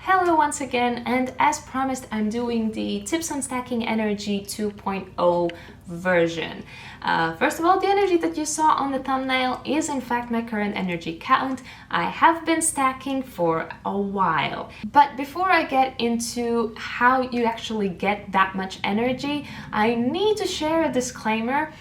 Hello once again, and as promised, I'm doing the Tips on Stacking Energy 2.0 version. First of all, the energy that you saw on the thumbnail is in fact my current energy count. I have been stacking for a while. But before I get into how you actually get that much energy, I need to share a disclaimer.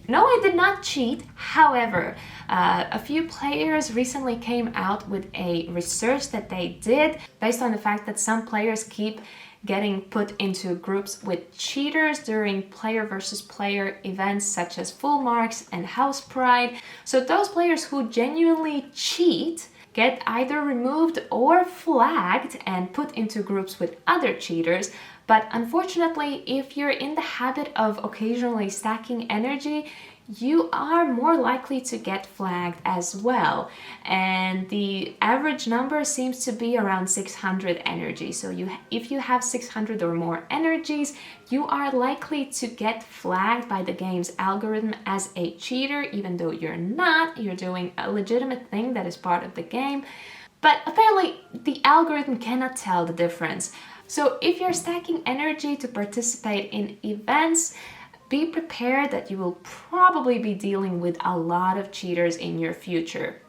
No, I did not cheat. However, a few players recently came out with a research that they did based on the fact that some players keep getting put into groups with cheaters during player versus player events such as Full Marks and House Pride. So those players who genuinely cheat get either removed or flagged and put into groups with other cheaters. But unfortunately, if you're in the habit of occasionally stacking energy, you are more likely to get flagged as well. And the average number seems to be around 600 energy. So if you have 600 or more energies, you are likely to get flagged by the game's algorithm as a cheater, even though you're not. You're doing a legitimate thing that is part of the game. But apparently, the algorithm cannot tell the difference. So if you're stacking energy to participate in events, be prepared that you will probably be dealing with a lot of cheaters in your future.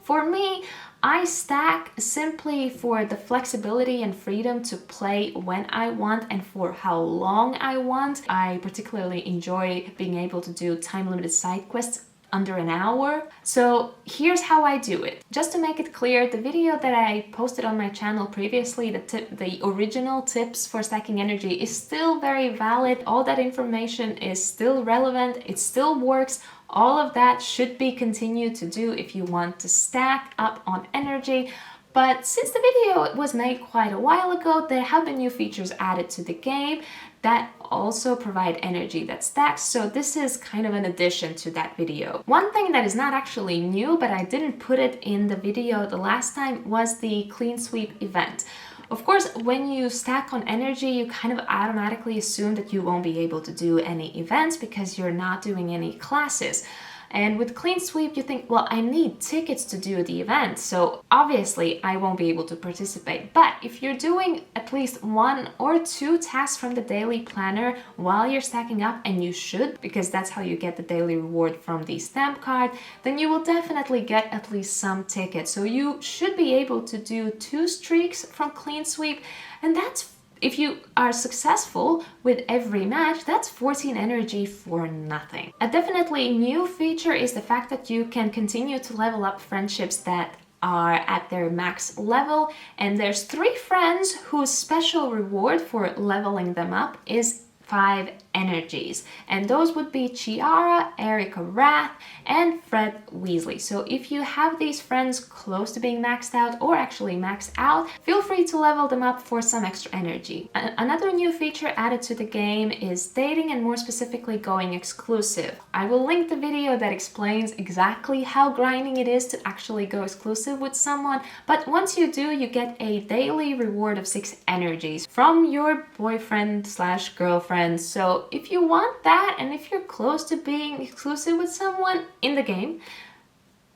For me, I stack simply for the flexibility and freedom to play when I want and for how long I want. I particularly enjoy being able to do time-limited side quests under an hour. So here's how I do it. Just to make it clear, the video that I posted on my channel previously, the original tips for stacking energy, is still very valid. All that information is still relevant. It still works. All of that should be continued to do if you want to stack up on energy. But since the video was made quite a while ago, there have been new features added to the game that also provide energy that stacks, so this is kind of an addition to that video. One thing that is not actually new, but I didn't put it in the video the last time, was the clean sweep event. Of course, when you stack on energy, you kind of automatically assume that you won't be able to do any events because you're not doing any classes. And with Clean Sweep, you think, well, I need tickets to do the event, so obviously I won't be able to participate. But if you're doing at least 1 or 2 tasks from the daily planner while you're stacking up, and you should, because that's how you get the daily reward from the stamp card, then you will definitely get at least some tickets. So you should be able to do 2 streaks from Clean Sweep, and that's, if you are successful with every match, that's 14 energy for nothing. A definitely new feature is the fact that you can continue to level up friendships that are at their max level, and there's 3 friends whose special reward for leveling them up is 5 energies, and those would be Chiara, Erica Rath, and Fred Weasley. So if you have these friends close to being maxed out or actually maxed out, feel free to level them up for some extra energy. Another new feature added to the game is dating, and more specifically going exclusive. I will link the video that explains exactly how grinding it is to actually go exclusive with someone, but once you do, you get a daily reward of 6 energies from your boyfriend slash girlfriend. So if you want that, and if you're close to being exclusive with someone in the game,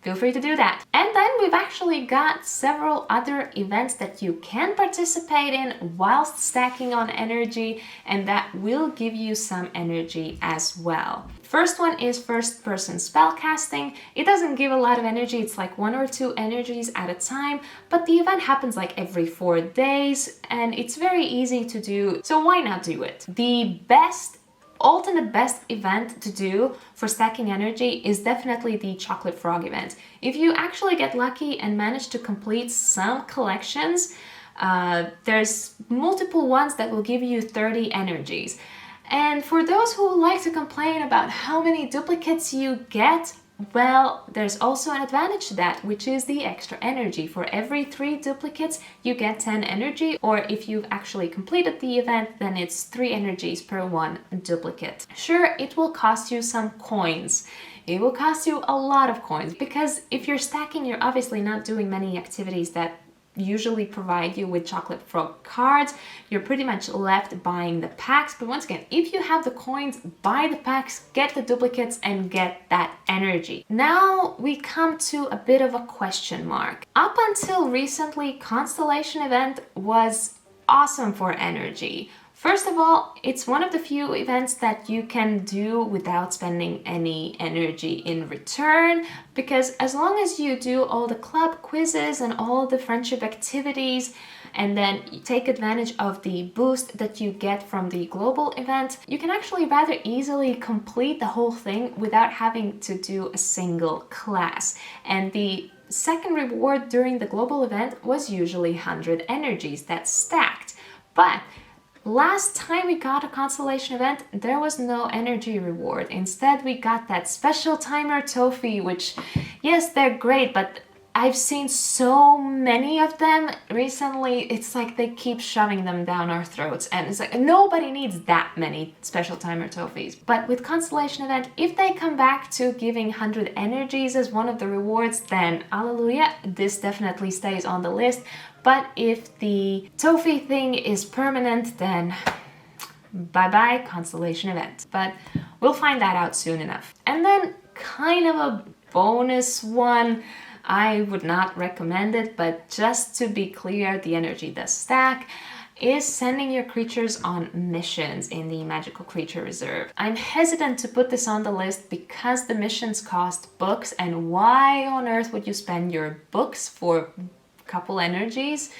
feel free to do that. And then we've actually got several other events that you can participate in whilst stacking on energy, and that will give you some energy as well. First one is first person spellcasting. It doesn't give a lot of energy, it's like 1 or 2 energies at a time, but the event happens like every 4 days and it's very easy to do, so why not do it? The ultimate best event to do for stacking energy is definitely the Chocolate Frog event. If you actually get lucky and manage to complete some collections, there's multiple ones that will give you 30 energies. And for those who like to complain about how many duplicates you get, well, there's also an advantage to that, which is the extra energy. For every 3 duplicates, you get 10 energy, or if you've actually completed the event, then it's 3 energies per 1 duplicate. Sure, it will cost you some coins. It will cost you a lot of coins, because if you're stacking, you're obviously not doing many activities that usually provide you with chocolate frog cards. You're pretty much left buying the packs, but once again, if you have the coins, buy the packs, get the duplicates, and get that energy. Now we come to a bit of a question mark. Up until recently, Constellation Event was awesome for energy. First of all, it's one of the few events that you can do without spending any energy in return, because as long as you do all the club quizzes and all the friendship activities, and then you take advantage of the boost that you get from the global event, you can actually rather easily complete the whole thing without having to do a single class. And the second reward during the global event was usually 100 energies that stacked. But last time we got a Constellation Event, there was no energy reward. Instead, we got that special timer toffee, which, yes, they're great, but I've seen so many of them recently. It's like they keep shoving them down our throats, and it's like nobody needs that many special timer toffees. But with Constellation Event, if they come back to giving 100 energies as one of the rewards, then hallelujah, this definitely stays on the list. But if the toffee thing is permanent, then bye-bye Constellation Event. But we'll find that out soon enough. And then kind of a bonus one. I would not recommend it, but just to be clear, the energy does stack, is sending your creatures on missions in the Magical Creature Reserve. I'm hesitant to put this on the list because the missions cost books, and why on earth would you spend your books for a couple energies?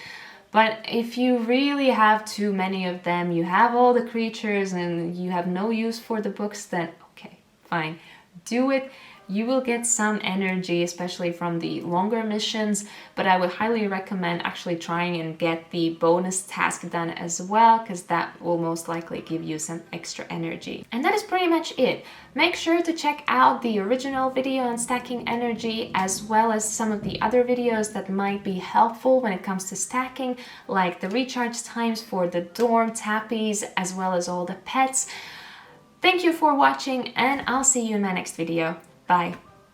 But if you really have too many of them, you have all the creatures and you have no use for the books, then okay, fine, do it. You will get some energy, especially from the longer missions, but I would highly recommend actually trying and get the bonus task done as well, because that will most likely give you some extra energy. And that is pretty much it. Make sure to check out the original video on stacking energy, as well as some of the other videos that might be helpful when it comes to stacking, like the recharge times for the dorm tappies, as well as all the pets. Thank you for watching, and I'll see you in my next video. Bye.